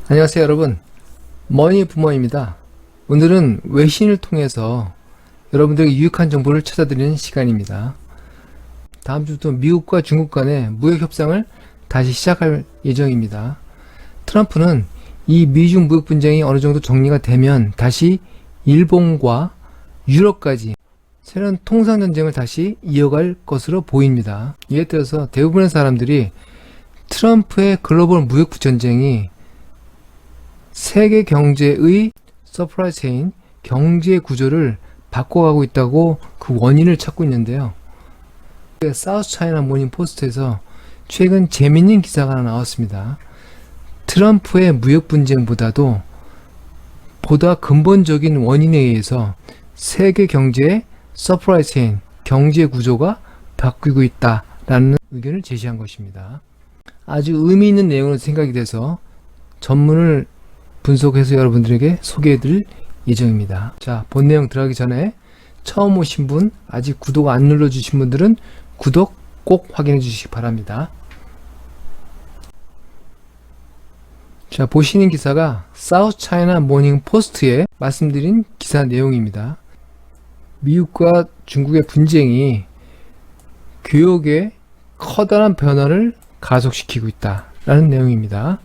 안녕하세요 여러분, 머니 부모입니다. 오늘은 외신을 통해서 여러분들에게 유익한 정보를 찾아드리는 시간입니다. 다음 주부터 미국과 중국 간의 무역 협상을 다시 시작할 예정입니다. 트럼프는 이 미중 무역 분쟁이 어느 정도 정리가 되면 다시 일본과 유럽까지 새로운 통상 전쟁을 다시 이어갈 것으로 보입니다. 이에 따라서 대부분의 사람들이 트럼프의 글로벌 무역 전쟁이 세계 경제의 서플라이 체인, 경제 구조를 바꿔가고 있다고 그 원인을 찾고 있는데요. 사우스 차이나 모닝 포스트에서 최근 재밌는 기사가 하나 나왔습니다. 트럼프의 무역 분쟁보다도 보다 근본적인 원인에 의해서 세계 경제의 서플라이 체인, 경제 구조가 바뀌고 있다라는 의견을 제시한 것입니다. 아주 의미 있는 내용으로 생각이 돼서 전문을 분석해서 여러분들에게 소개해드릴 예정입니다. 자, 본 내용 들어가기 전에 처음 오신 분, 아직 구독 안 눌러주신 분들은 구독 꼭 확인해 주시기 바랍니다. 자, 보시는 기사가 사우스 차이나 모닝 포스트에 말씀드린 기사 내용입니다. 미국과 중국의 분쟁이 교역의 커다란 변화를 가속시키고 있다라는 내용입니다.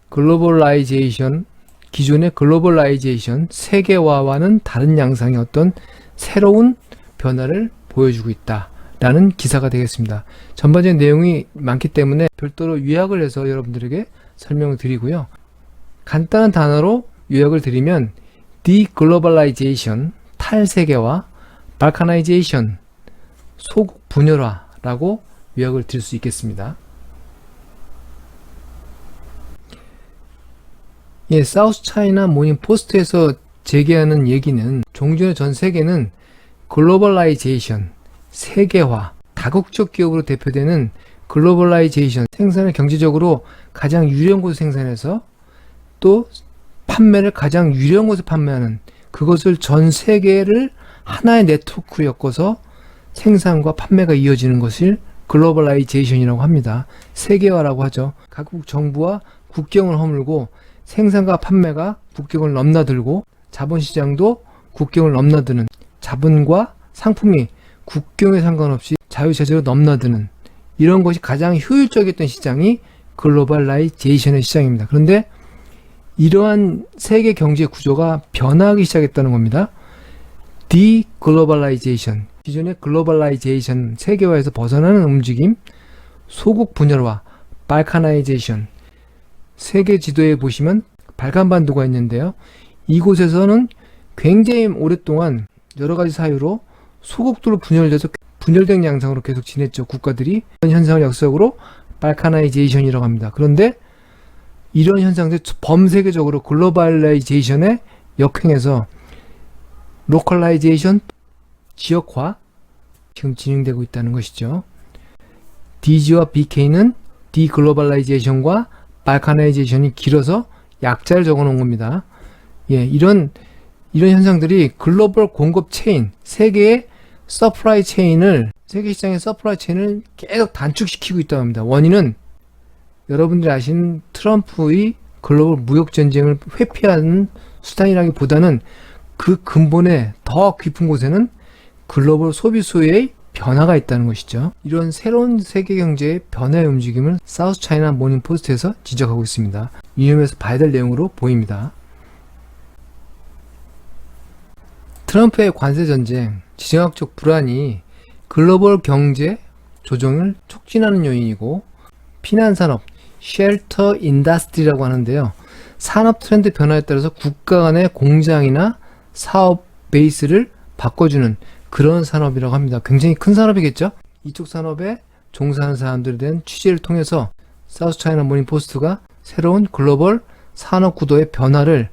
글로벌라이제이션, 기존의 글로벌라이제이션, 세계화와는 다른 양상의 어떤 새로운 변화를 보여주고 있다라는 기사가 되겠습니다. 전반적인 내용이 많기 때문에 별도로 요약을 해서 여러분들에게 설명을 드리고요. 간단한 단어로 요약을 드리면 디글로벌라이제이션, 탈세계화, 발카나이제이션, 소국 분열화라고 요약을 드릴 수 있겠습니다. 예, 사우스 차이나 모닝 포스트에서 제기하는 얘기는 종전의 전 세계는 글로벌라이제이션, 세계화, 다국적 기업으로 대표되는 글로벌라이제이션, 생산을 경제적으로 가장 유리한 곳에 생산해서 또 판매를 가장 유리한 곳에 판매하는, 그것을 전 세계를 하나의 네트워크로 엮어서 생산과 판매가 이어지는 것을 글로벌라이제이션이라고 합니다. 세계화라고 하죠. 각국 정부와 국경을 허물고 생산과 판매가 국경을 넘나들고 자본시장도 국경을 넘나드는, 자본과 상품이 국경에 상관없이 자유자재로 넘나드는, 이런 것이 가장 효율적이었던 시장이 글로벌라이제이션의 시장입니다. 그런데 이러한 세계 경제 구조가 변화하기 시작했다는 겁니다. 디글로벌라이제이션, 기존의 글로벌라이제이션, 세계화에서 벗어나는 움직임, 소국 분열화, 발카나이제이션. 세계 지도에 보시면 발칸반도가 있는데요. 이곳에서는 굉장히 오랫동안 여러가지 사유로 소국도로 분열된 양상으로 계속 지냈죠. 국가들이. 이런 현상을 역사적으로 발카나이제이션이라고 합니다. 그런데 이런 현상들이 범세계적으로 글로벌라이제이션에 역행해서 로컬라이제이션, 지역화, 지금 진행되고 있다는 것이죠. DG와 BK는 디글로벌라이제이션과 발카나이제이션이 길어서 약자를 적어 놓은 겁니다. 예, 이런 현상들이 글로벌 공급 체인, 세계의 서플라이 체인을, 세계 시장의 서플라이 체인을 계속 단축시키고 있다고 합니다. 원인은 여러분들이 아시는 트럼프의 글로벌 무역 전쟁을 회피하는 수단이라기보다는 그 근본에 더 깊은 곳에는 글로벌 소비 수요의 변화가 있다는 것이죠. 이런 새로운 세계 경제의 변화의 움직임을 사우스 차이나 모닝 포스트에서 지적하고 있습니다. 유념해서 봐야 될 내용으로 보입니다. 트럼프의 관세 전쟁, 지정학적 불안이 글로벌 경제 조정을 촉진하는 요인이고, 피난산업, 쉘터 인더스트리라고 하는데요. 산업 트렌드 변화에 따라서 국가 간의 공장이나 사업 베이스를 바꿔주는 그런 산업이라고 합니다. 굉장히 큰 산업이겠죠? 이쪽 산업에 종사하는 사람들에 대한 취재를 통해서 사우스 차이나 모닝 포스트가 새로운 글로벌 산업 구도의 변화를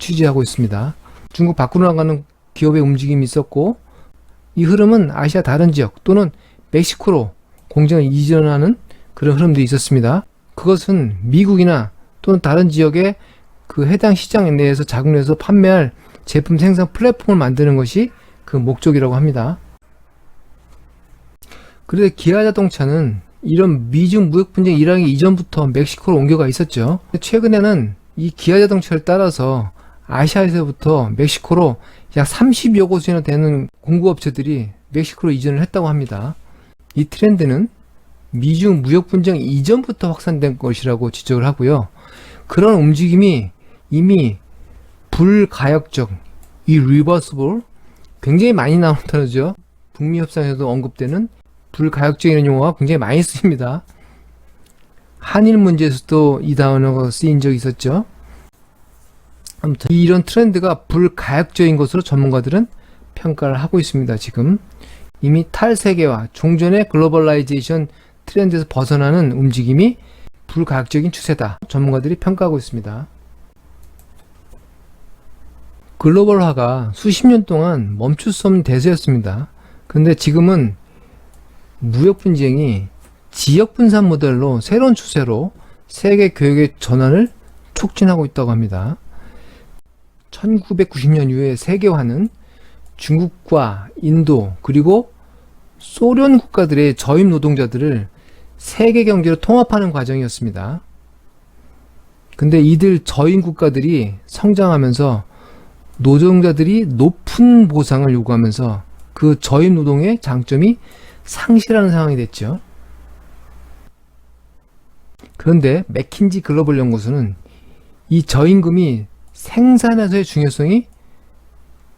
취재하고 있습니다. 중국 밖으로 나가는 기업의 움직임이 있었고, 이 흐름은 아시아 다른 지역 또는 멕시코로 공장을 이전하는 그런 흐름도 있었습니다. 그것은 미국이나 또는 다른 지역의 그 해당 시장 내에서 자국 내에서 판매할 제품 생산 플랫폼을 만드는 것이 그 목적이라고 합니다. 그런데 기아 자동차는 이런 미중 무역 분쟁이 일어나기 이전부터 멕시코로 옮겨가 있었죠. 최근에는 이 기아 자동차를 따라서 아시아에서부터 멕시코로 약 30여 곳이나 되는 공구업체들이 멕시코로 이전을 했다고 합니다. 이 트렌드는 미중 무역 분쟁 이전부터 확산된 것이라고 지적을 하고요. 그런 움직임이 이미 불가역적, irreversible, 굉장히 많이 나오는 단어죠. 북미 협상에서도 언급되는 불가역적이라는 용어가 굉장히 많이 쓰입니다. 한일 문제에서도 이 단어가 쓰인 적이 있었죠. 아무튼 이런 트렌드가 불가역적인 것으로 전문가들은 평가를 하고 있습니다. 지금 이미 탈세계화, 종전의 글로벌라이제이션 트렌드에서 벗어나는 움직임이 불가역적인 추세다. 전문가들이 평가하고 있습니다. 글로벌화가 수십 년 동안 멈출 수 없는 대세였습니다. 그런데 지금은 무역 분쟁이 지역 분산 모델로 새로운 추세로 세계 교역의 전환을 촉진하고 있다고 합니다. 1990년 이후의 세계화는 중국과 인도 그리고 소련 국가들의 저임 노동자들을 세계 경제로 통합하는 과정이었습니다. 근데 이들 저임 국가들이 성장하면서 노동자들이 높은 보상을 요구하면서 그 저임 노동의 장점이 상실하는 상황이 됐죠. 그런데 맥킨지 글로벌 연구소는 이 저임금이 생산에서의 중요성이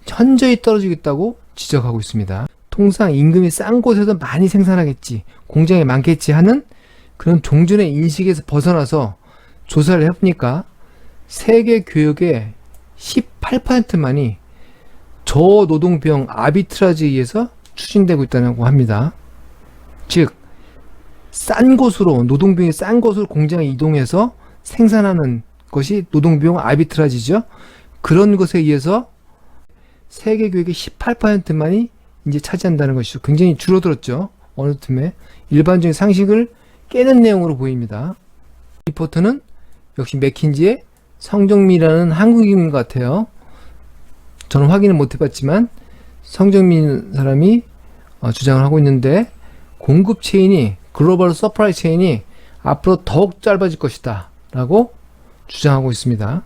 현저히 떨어지고 있다고 지적하고 있습니다. 통상 임금이 싼 곳에서 많이 생산하겠지, 공장이 많겠지 하는 그런 종전의 인식에서 벗어나서 조사를 해보니까 세계 교역의 18%만이 저노동비용 아비트라지에 의해서 추진되고 있다고 합니다. 즉, 싼 곳으로, 노동비용이 싼 곳으로 공장에 이동해서 생산하는 것이 노동비용 아비트라지죠. 그런 것에 의해서 세계 교역의 18%만이 이제 차지한다는 것이죠. 굉장히 줄어들었죠. 어느 틈에 일반적인 상식을 깨는 내용으로 보입니다. 리포트는 역시 맥킨지의 성정민이라는 한국인인 것 같아요. 저는 확인을 못 해봤지만 성정민 사람이 주장을 하고 있는데, 공급 체인이, 글로벌 서프라이 체인이 앞으로 더욱 짧아질 것이다 라고 주장하고 있습니다.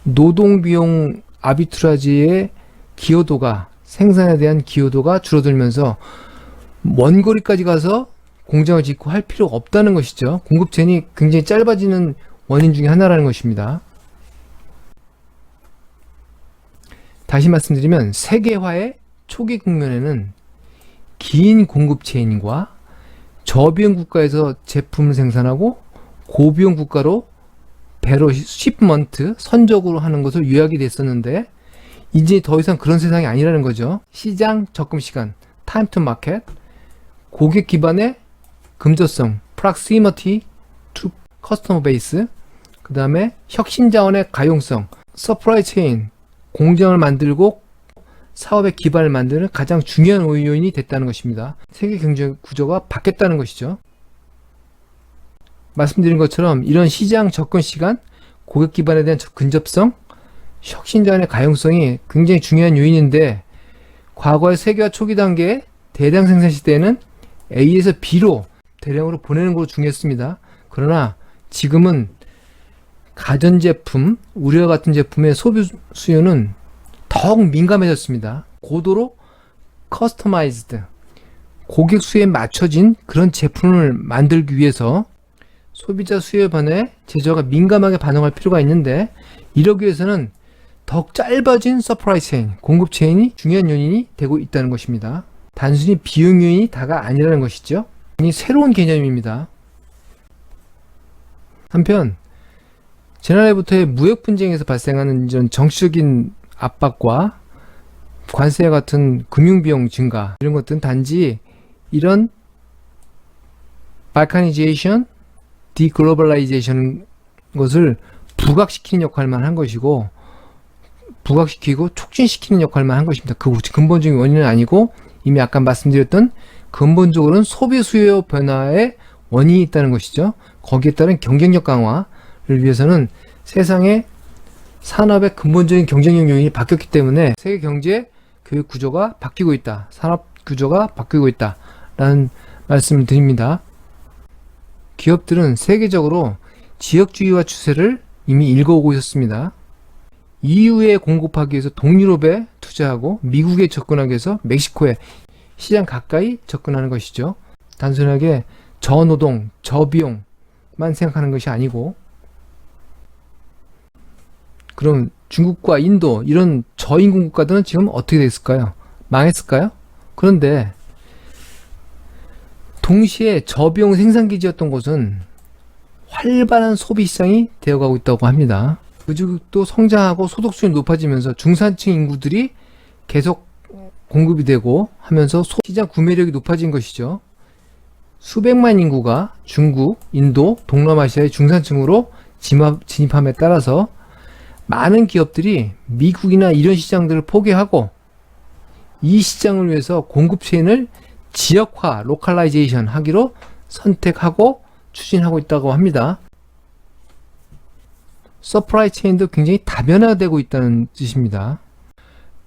노동비용 아비트라지의 기여도가, 생산에 대한 기여도가 줄어들면서 먼 거리까지 가서 공장을 짓고 할 필요가 없다는 것이죠. 공급 체인이 굉장히 짧아지는 원인 중에 하나라는 것입니다. 다시 말씀드리면 세계화의 초기 국면에는 긴 공급 체인과 저비용 국가에서 제품을 생산하고 고비용 국가로 배로 shipment, 선적으로 하는 것을 요약이 됐었는데, 이제 더 이상 그런 세상이 아니라는 거죠. 시장 접근 시간, time to market, 고객 기반의 금저성, proximity to customer base, 그 다음에 혁신 자원의 가용성, supply chain, 공장을 만들고 사업의 기반을 만드는 가장 중요한 요인이 됐다는 것입니다. 세계 경제 구조가 바뀌었다는 것이죠. 말씀드린 것처럼 이런 시장 접근 시간, 고객 기반에 대한 근접성, 혁신 자원의 가용성이 굉장히 중요한 요인인데, 과거의 세계화 초기 단계의 대량 생산 시대에는 A에서 B로 대량으로 보내는 것으로 중요했습니다. 그러나 지금은 가전제품, 우리와 같은 제품의 소비 수요는 더욱 민감해졌습니다. 고도로 커스터마이즈드, 고객 수요에 맞춰진 그런 제품을 만들기 위해서 소비자 수요에 반해 제조가 민감하게 반응할 필요가 있는데, 이러기 위해서는 더욱 짧아진 서프라이 체인, 공급 체인이 중요한 요인이 되고 있다는 것입니다. 단순히 비용 요인이 다가 아니라는 것이죠. 이 새로운 개념입니다. 한편 지난해부터의 무역 분쟁에서 발생하는 이런 정치적인 압박과 관세와 같은 금융비용 증가, 이런 것들은 단지 이런 발카니제이션, 디글로벌라이제이션 것을 부각시키는 역할만 한 것이고, 부각시키고 촉진시키는 역할만 한 것입니다. 그 근본적인 원인은 아니고, 이미 아까 말씀드렸던 근본적으로는 소비 수요 변화의 원인이 있다는 것이죠. 거기에 따른 경쟁력 강화를 위해서는 세상의 산업의 근본적인 경쟁력 요인이 바뀌었기 때문에 세계 경제 교육 구조가 바뀌고 있다, 산업 구조가 바뀌고 있다 라는 말씀을 드립니다. 기업들은 세계적으로 지역주의화 추세를 이미 읽어오고 있었습니다. EU에 공급하기 위해서 동유럽에 투자하고 미국에 접근하기 위해서 멕시코에 시장 가까이 접근하는 것이죠. 단순하게 저노동, 저비용만 생각하는 것이 아니고, 그럼 중국과 인도 이런 저인구 국가들은 지금 어떻게 됐을까요? 망했을까요? 그런데 동시에 저비용 생산기지였던 곳은 활발한 소비시장이 되어가고 있다고 합니다. 그쪽도 성장하고 소득수준이 높아지면서 중산층 인구들이 계속 공급이 되고 하면서 시장 구매력이 높아진 것이죠. 수백만 인구가 중국, 인도, 동남아시아의 중산층으로 진입함에 따라서 많은 기업들이 미국이나 이런 시장들을 포기하고 이 시장을 위해서 공급 체인을 지역화, 로컬라이제이션 하기로 선택하고 추진하고 있다고 합니다. 서플라이 체인도 굉장히 다변화되고 있다는 뜻입니다.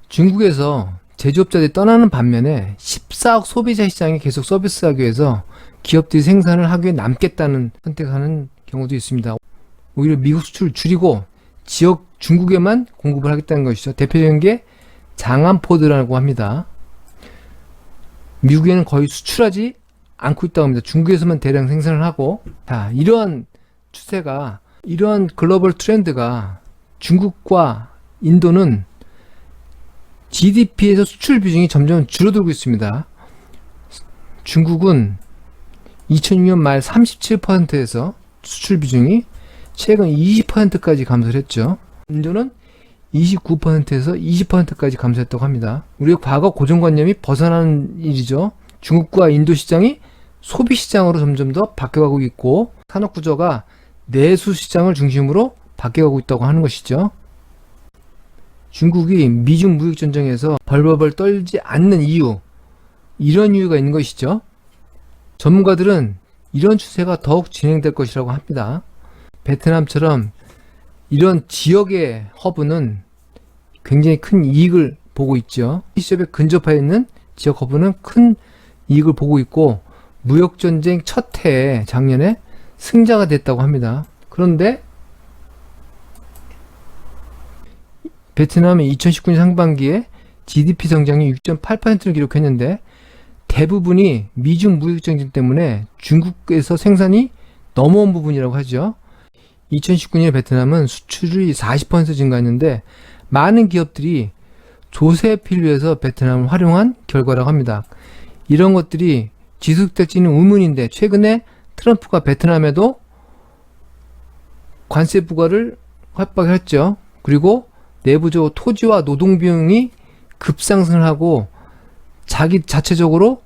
중국에서 제조업자들이 떠나는 반면에 14억 소비자 시장에 계속 서비스하기 위해서 기업들이 생산을 하기 위해 남겠다는 선택하는 경우도 있습니다. 오히려 미국 수출을 줄이고 지역 중국에만 공급을 하겠다는 것이죠. 대표적인 게 장안포드라고 합니다. 미국에는 거의 수출하지 않고 있다고 합니다. 중국에서만 대량 생산을 하고, 자, 이러한 추세가, 이러한 글로벌 트렌드가 중국과 인도는 GDP에서 수출 비중이 점점 줄어들고 있습니다. 중국은 2006년 말 37%에서 수출 비중이 최근 20%까지 감소를 했죠. 인도는 29%에서 20%까지 감소했다고 합니다. 우리의 과거 고정관념이 벗어나는 일이죠. 중국과 인도 시장이 소비 시장으로 점점 더 바뀌어가고 있고 산업 구조가 내수 시장을 중심으로 바뀌어가고 있다고 하는 것이죠. 중국이 미중 무역 전쟁에서 벌벌벌 떨지 않는 이유, 이런 이유가 있는 것이죠. 전문가들은 이런 추세가 더욱 진행될 것이라고 합니다. 베트남처럼 이런 지역의 허브는 굉장히 큰 이익을 보고 있죠. 시접에 근접해 있는 지역 허브는 큰 이익을 보고 있고 무역전쟁 첫 해에 작년에 승자가 됐다고 합니다. 그런데 베트남이 2019년 상반기에 GDP 성장이 6.8%를 기록했는데 대부분이 미중 무역전쟁 때문에 중국에서 생산이 넘어온 부분이라고 하죠. 2019년에 베트남은 수출이 40% 증가했는데 많은 기업들이 조세 필 위해서 베트남을 활용한 결과라고 합니다. 이런 것들이 지속될지는 의문인데 최근에 트럼프가 베트남에도 관세 부과를 협박했죠. 그리고 내부적으로 토지와 노동 비용이 급상승을 하고 자기 자체적으로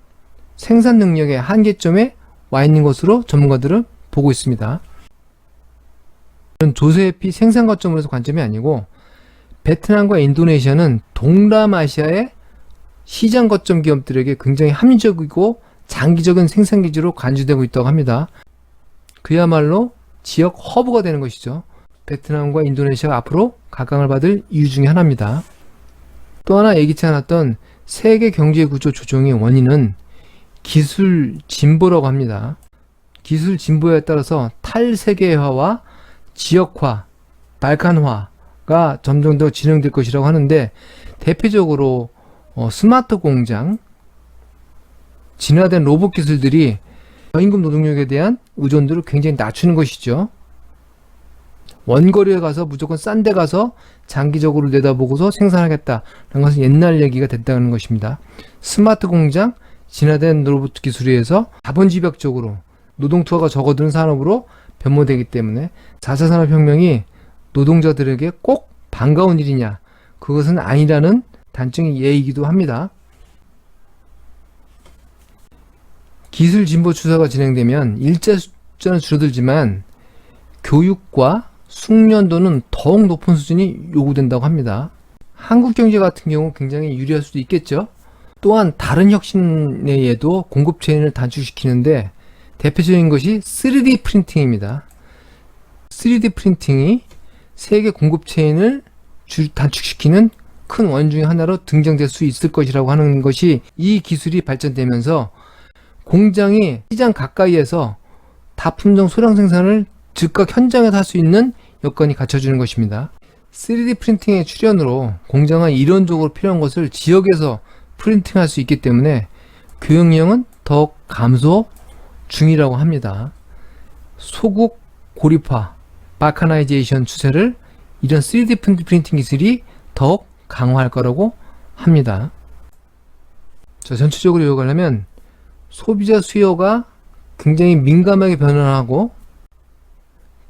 생산 능력의 한계점에 와 있는 것으로 전문가들은 보고 있습니다. 조세피 생산 거점으로서 관점이 아니고 베트남과 인도네시아는 동남아시아의 시장 거점 기업들에게 굉장히 합리적이고 장기적인 생산 기지로 간주되고 있다고 합니다. 그야말로 지역 허브가 되는 것이죠. 베트남과 인도네시아가 앞으로 각광을 받을 이유 중에 하나입니다. 또 하나 예기치 않았던 세계 경제 구조 조정의 원인은 기술 진보라고 합니다. 기술 진보에 따라서 탈세계화와 지역화, 발칸화가 점점 더 진행될 것이라고 하는데 대표적으로 스마트 공장, 진화된 로봇 기술들이 저임금 노동력에 대한 의존도를 굉장히 낮추는 것이죠. 원거리에 가서 무조건 싼 데 가서 장기적으로 내다보고서 생산하겠다라는 것은 옛날 얘기가 됐다는 것입니다. 스마트 공장, 진화된 로봇 기술에 의해서 자본지배적으로 노동 투하가 적어드는 산업으로 변모되기 때문에 4차 산업혁명이 노동자들에게 꼭 반가운 일이냐, 그것은 아니라는 단적인 예이기도 합니다. 기술 진보 추세가 진행되면 일자 숫자는 줄어들지만 교육과 숙련도는 더욱 높은 수준이 요구된다고 합니다. 한국 경제 같은 경우 굉장히 유리할 수도 있겠죠. 또한 다른 혁신에 의해도 공급 체인을 단축시키는데 대표적인 것이 3D 프린팅입니다. 3D 프린팅이 세계 공급 체인을 단축시키는 큰 원인 중에 하나로 등장될 수 있을 것이라고 하는 것이, 이 기술이 발전되면서 공장이 시장 가까이에서 다품종 소량 생산을 즉각 현장에서 할 수 있는 여건이 갖춰지는 것입니다. 3D 프린팅의 출현으로 공장은 이론적으로 필요한 것을 지역에서 프린팅할 수 있기 때문에 교역량은 더욱 감소 중이라고 합니다. 소국 고립화, 발카나이제이션 추세를 이런 3D 프린팅 기술이 더욱 강화할 거라고 합니다. 자, 전체적으로 요약하려면 소비자 수요가 굉장히 민감하게 변화하고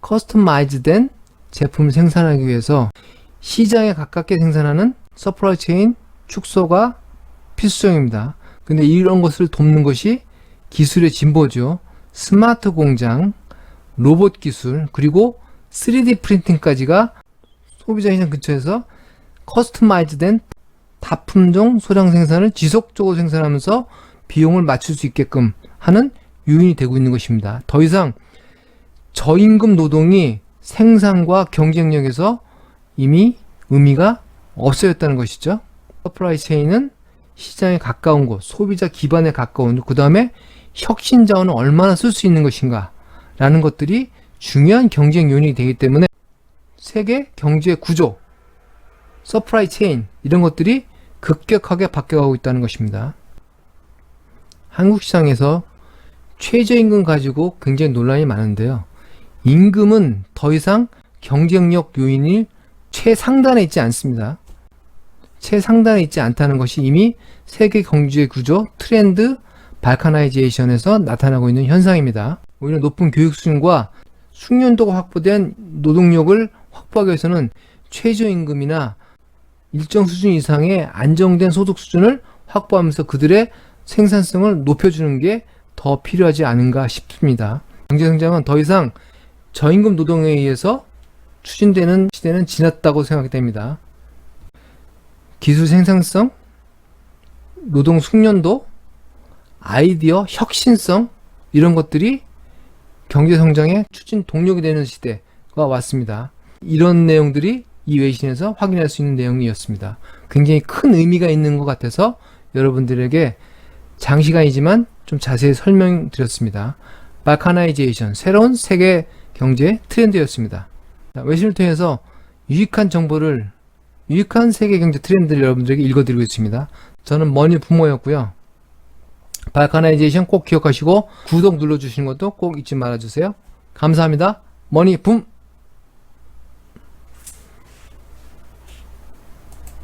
커스터마이즈된 제품을 생산하기 위해서 시장에 가깝게 생산하는 서플라이 체인 축소가 필수적입니다. 근데 이런 것을 돕는 것이 기술의 진보죠. 스마트 공장, 로봇 기술, 그리고 3D 프린팅까지가 소비자 시장 근처에서 커스터마이즈된 다품종 소량 생산을 지속적으로 생산하면서 비용을 맞출 수 있게끔 하는 요인이 되고 있는 것입니다. 더 이상 저임금 노동이 생산과 경쟁력에서 이미 의미가 없어졌다는 것이죠. 서플라이 체인은 시장에 가까운 곳, 소비자 기반에 가까운 곳, 그 다음에 혁신 자원을 얼마나 쓸 수 있는 것인가 라는 것들이 중요한 경쟁 요인이 되기 때문에 세계 경제 구조, 서플라이 체인 이런 것들이 급격하게 바뀌어가고 있다는 것입니다. 한국 시장에서 최저임금 가지고 굉장히 논란이 많은데요. 임금은 더 이상 경쟁력 요인이 최상단에 있지 않습니다. 최상단에 있지 않다는 것이 이미 세계 경제 구조, 트렌드, 발카나이제이션에서 나타나고 있는 현상입니다. 오히려 높은 교육 수준과 숙련도가 확보된 노동력을 확보하기 위해서는 최저임금이나 일정 수준 이상의 안정된 소득 수준을 확보하면서 그들의 생산성을 높여주는 게 더 필요하지 않은가 싶습니다. 경제성장은 더 이상 저임금 노동에 의해서 추진되는 시대는 지났다고 생각됩니다. 기술 생산성, 노동 숙련도, 아이디어, 혁신성 이런 것들이 경제성장의 추진 동력이 되는 시대가 왔습니다. 이런 내용들이 이 외신에서 확인할 수 있는 내용이었습니다. 굉장히 큰 의미가 있는 것 같아서 여러분들에게 장시간이지만 좀 자세히 설명드렸습니다. 발카나이제이션, 새로운 세계 경제 트렌드였습니다. 외신을 통해서 유익한 정보를, 유익한 세계 경제 트렌드를 여러분들에게 읽어드리고 있습니다. 저는 머니 부모였고요. 발카나이제이션 꼭 기억하시고 구독 눌러주시는 것도 꼭 잊지 말아주세요. 감사합니다. 머니 붐!